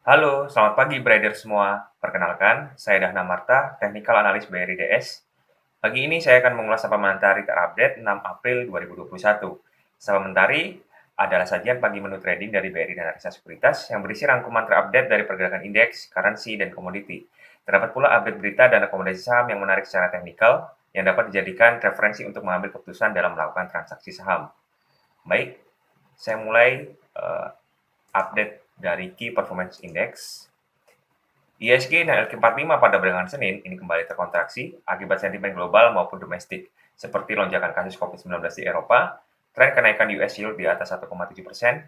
Halo, selamat pagi Brader semua. Perkenalkan, saya Dahna Marta, Technical Analyst BRI DS. Pagi ini saya akan mengulas saham mentari terupdate 6 April 2021. Saham mentari adalah sajian pagi menu trading dari BRI dan Reksa Sekuritas yang berisi rangkuman terupdate dari pergerakan indeks, currency, dan komoditi. Terdapat pula update berita dan rekomendasi saham yang menarik secara teknikal yang dapat dijadikan referensi untuk mengambil keputusan dalam melakukan transaksi saham. Baik, saya mulai update dari Key Performance Index. ISG dan LQ45 pada perdagangan Senin ini kembali terkontraksi akibat sentimen global maupun domestik, seperti lonjakan kasus COVID-19 di Eropa, tren kenaikan US yield di atas 1,7%,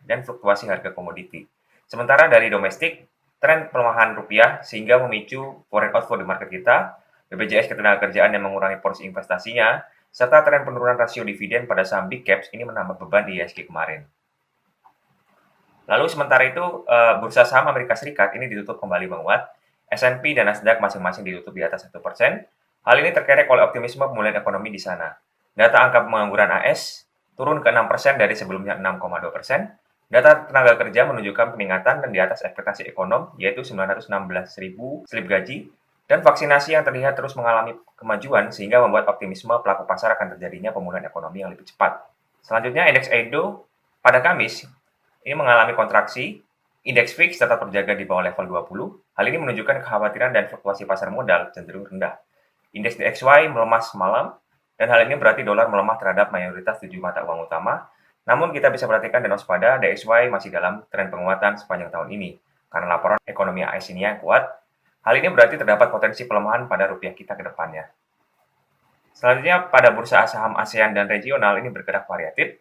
dan fluktuasi harga komoditi. Sementara dari domestik, tren pelemahan rupiah sehingga memicu foreign outflow di market kita, BPJS Ketenagakerjaan yang mengurangi porsi investasinya, serta tren penurunan rasio dividen pada saham big caps ini menambah beban di ISG kemarin. Lalu sementara itu, bursa saham Amerika Serikat ini ditutup kembali menguat. S&P dan Nasdaq masing-masing ditutup di atas 1%. Hal ini terkerek oleh optimisme pemulihan ekonomi di sana. Data angka pengangguran AS turun ke 6% dari sebelumnya 6,2%. Data tenaga kerja menunjukkan peningkatan dan di atas ekspektasi ekonom, yaitu 916.000 slip gaji, dan vaksinasi yang terlihat terus mengalami kemajuan sehingga membuat optimisme pelaku pasar akan terjadinya pemulihan ekonomi yang lebih cepat. Selanjutnya, indeks Edo pada Kamis ini mengalami kontraksi, indeks VIX tetap terjaga di bawah level 20. Hal ini menunjukkan kekhawatiran dan fluktuasi pasar modal cenderung rendah. Indeks DXY melemah semalam, dan hal ini berarti dolar melemah terhadap mayoritas 7 mata uang utama. Namun kita bisa perhatikan dan waspada, DXY masih dalam tren penguatan sepanjang tahun ini, karena laporan ekonomi AS ini yang kuat. Hal ini berarti terdapat potensi pelemahan pada rupiah kita ke depannya. Selanjutnya, pada bursa saham ASEAN dan regional ini bergerak variatif.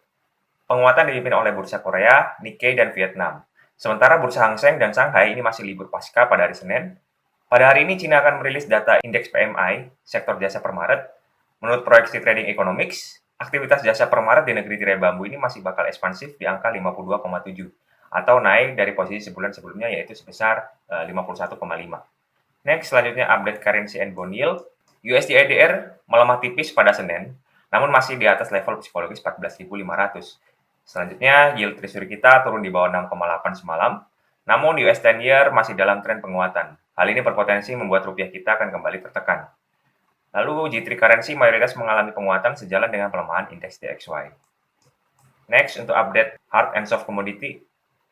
Penguatan dipimpin oleh bursa Korea, Nikkei, dan Vietnam. Sementara bursa Hang Seng dan Shanghai ini masih libur pasca pada hari Senin. Pada hari ini China akan merilis data indeks PMI sektor jasa per Maret. Menurut proyeksi Trading Economics, aktivitas jasa per Maret di negeri tirai bambu ini masih bakal ekspansif di angka 52,7 atau naik dari posisi sebulan sebelumnya yaitu sebesar 51,5. Next, selanjutnya update currency and bond yield. USD IDR melemah tipis pada Senin, namun masih di atas level psikologis 14.500. Selanjutnya, yield treasury kita turun di bawah 6,8 semalam, namun US 10 year masih dalam tren penguatan. Hal ini berpotensi membuat rupiah kita akan kembali tertekan. Lalu, G3 currency mayoritas mengalami penguatan sejalan dengan pelemahan indeks DXY. Next, untuk update hard and soft commodity.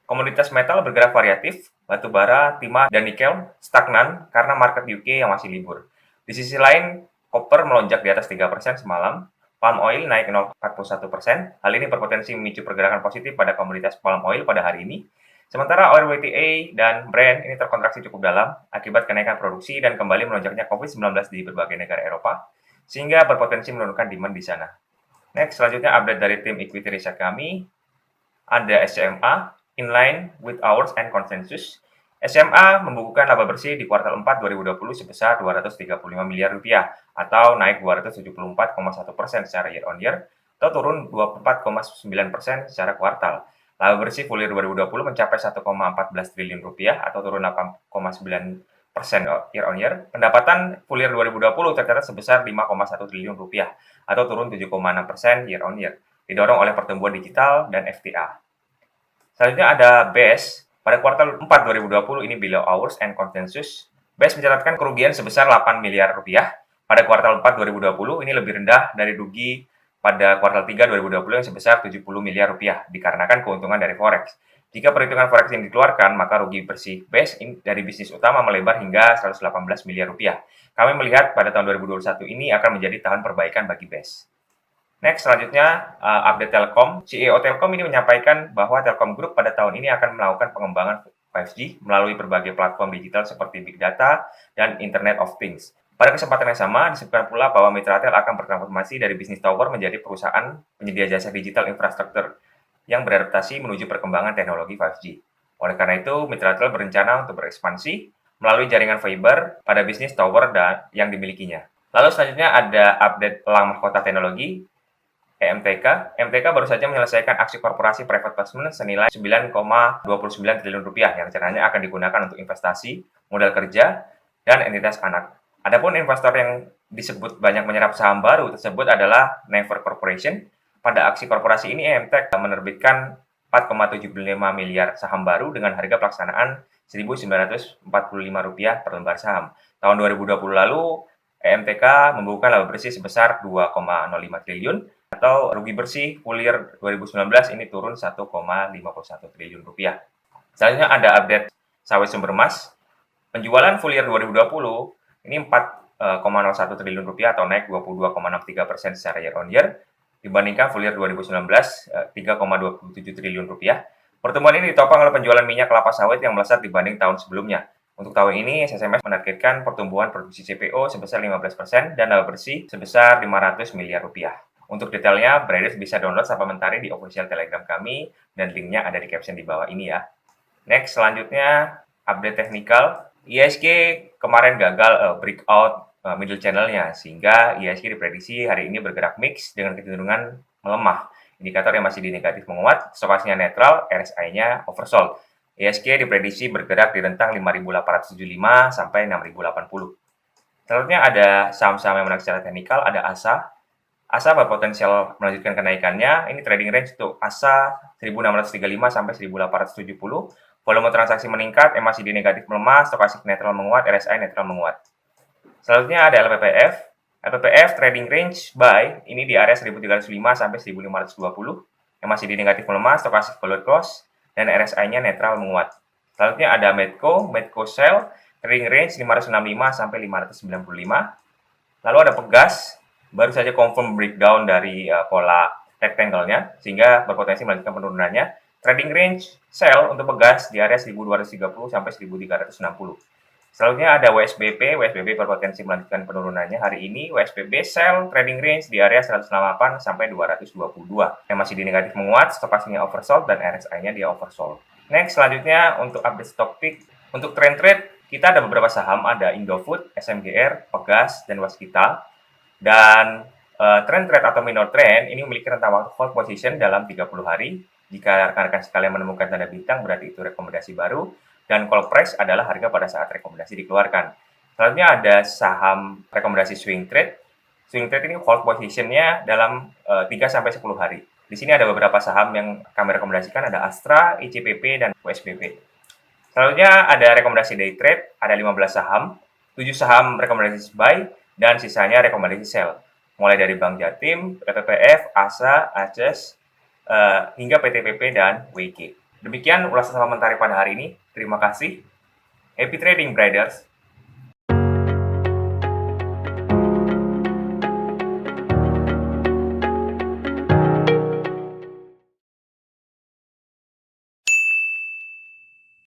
Komoditas metal bergerak variatif, batu bara, timah, dan nikel stagnan karena market UK yang masih libur. Di sisi lain, copper melonjak di atas 3% semalam, palm oil naik 0,41%. Hal ini berpotensi memicu pergerakan positif pada komoditas palm oil pada hari ini. Sementara oil WTI dan Brent ini terkontraksi cukup dalam akibat kenaikan produksi dan kembali melonjaknya COVID-19 di berbagai negara Eropa, sehingga berpotensi menurunkan demand di sana. Next, selanjutnya update dari tim equity research kami. Ada SCMA, inline with ours and consensus. SMA membukukan laba bersih di kuartal 4 2020 sebesar 235 miliar rupiah atau naik 274,1% secara year on year atau turun 24,9% secara kuartal. Laba bersih full year 2020 mencapai 1,14 triliun rupiah atau turun 8,9% year on year. Pendapatan full year 2020 tercatat sebesar 5,1 triliun rupiah atau turun 7,6% year on year, didorong oleh pertumbuhan digital dan FTA. Selanjutnya ada BES. Pada kuartal 4 2020 ini below ours and consensus. BES mencatatkan kerugian sebesar 8 miliar rupiah. Pada kuartal 4 2020 ini lebih rendah dari rugi pada kuartal 3 2020 yang sebesar 70 miliar rupiah dikarenakan keuntungan dari forex. Jika perhitungan forex yang dikeluarkan, maka rugi bersih BES dari bisnis utama melebar hingga 118 miliar rupiah. Kami melihat pada tahun 2021 ini akan menjadi tahun perbaikan bagi BES. Next, selanjutnya update Telkom. CEO Telkom ini menyampaikan bahwa Telkom Group pada tahun ini akan melakukan pengembangan 5G melalui berbagai platform digital seperti Big Data dan Internet of Things. Pada kesempatan yang sama, disebutkan pula bahwa Mitratel akan bertransformasi dari bisnis tower menjadi perusahaan penyedia jasa digital infrastruktur yang beradaptasi menuju perkembangan teknologi 5G. Oleh karena itu, Mitratel berencana untuk berekspansi melalui jaringan fiber pada bisnis tower yang dimilikinya. Lalu selanjutnya ada update Elang Mahkota Teknologi. MTK baru saja menyelesaikan aksi korporasi private placement senilai 9,29 triliun rupiah yang rencananya akan digunakan untuk investasi, modal kerja, dan entitas anak. Adapun investor yang disebut banyak menyerap saham baru tersebut adalah Never Corporation. Pada aksi korporasi ini, MTK menerbitkan 4,75 miliar saham baru dengan harga pelaksanaan Rp1.945 per lembar saham. Tahun 2020 lalu, EMTK membukukan laba bersih sebesar 2,05 triliun atau rugi bersih full year 2019 ini turun 1,51 triliun rupiah. Selanjutnya ada update sawit sumber emas. Penjualan full year 2020 ini 4,01 triliun rupiah atau naik 22,63% secara year on year dibandingkan full year 2019 3,27 triliun rupiah. Pertumbuhan ini ditopang oleh penjualan minyak kelapa sawit yang melesat dibanding tahun sebelumnya. Untuk tahun ini, SSMS menargetkan pertumbuhan produksi CPO sebesar 15% dan laba bersih sebesar 500 miliar rupiah. Untuk detailnya, Traders bisa download supplementary di official Telegram kami dan linknya ada di caption di bawah ini ya. Next, selanjutnya update teknikal. IHSG kemarin gagal breakout middle channel-nya, sehingga IHSG diprediksi hari ini bergerak mix dengan kecenderungan melemah. Indikator yang masih di negatif menguat, stokastiknya netral, RSI-nya oversold. IHSG diprediksi bergerak di rentang 5.875 sampai 6.080. Selanjutnya ada saham-saham yang menarik secara teknikal, ada ASA. ASA berpotensial melanjutkan kenaikannya. Ini trading range untuk ASA 1.635 sampai 1.870. Volume transaksi meningkat, MACD negatif melemah, stokastik netral menguat, RSI netral menguat. Selanjutnya ada LPPF. LPPF trading range buy ini di area 1.305 sampai 1.520. MACD negatif melemah, stokastik follow close, dan RSI-nya netral menguat. Selanjutnya ada Medco Sell trading range 565 sampai 595. Lalu ada Pegas, baru saja confirm breakdown dari pola rectangle-nya sehingga berpotensi melanjutkan penurunannya. Trading range sell untuk Pegas di area 1.230 sampai 1.360. Selanjutnya ada WSBP berpotensi melanjutkan penurunannya hari ini. WSBP sell trading range di area 108 sampai 222. Yang masih di negatif menguat, stokastiknya oversold dan RSI-nya dia oversold. Next, selanjutnya untuk update stock pick. Untuk trend trade, kita ada beberapa saham, ada Indofood, SMGR, Pegas, dan Waskita. Dan trend trade atau minor trend ini memiliki rentang waktu hold position dalam 30 hari. Jika rekan-rekan sekalian menemukan tanda bintang, berarti itu rekomendasi baru. Dan call price adalah harga pada saat rekomendasi dikeluarkan. Selanjutnya ada saham rekomendasi swing trade. Swing trade ini hold position-nya dalam 3-10 hari. Di sini ada beberapa saham yang kami rekomendasikan, ada Astra, ICPP, dan USBP. Selanjutnya ada rekomendasi day trade, ada 15 saham, 7 saham rekomendasi buy, dan sisanya rekomendasi sell. Mulai dari Bank Jatim, PPPF, ASA, ACES, hingga PTPP dan WG. Demikian ulasan saham mentari pada hari ini. Terima kasih. Happy trading, traders!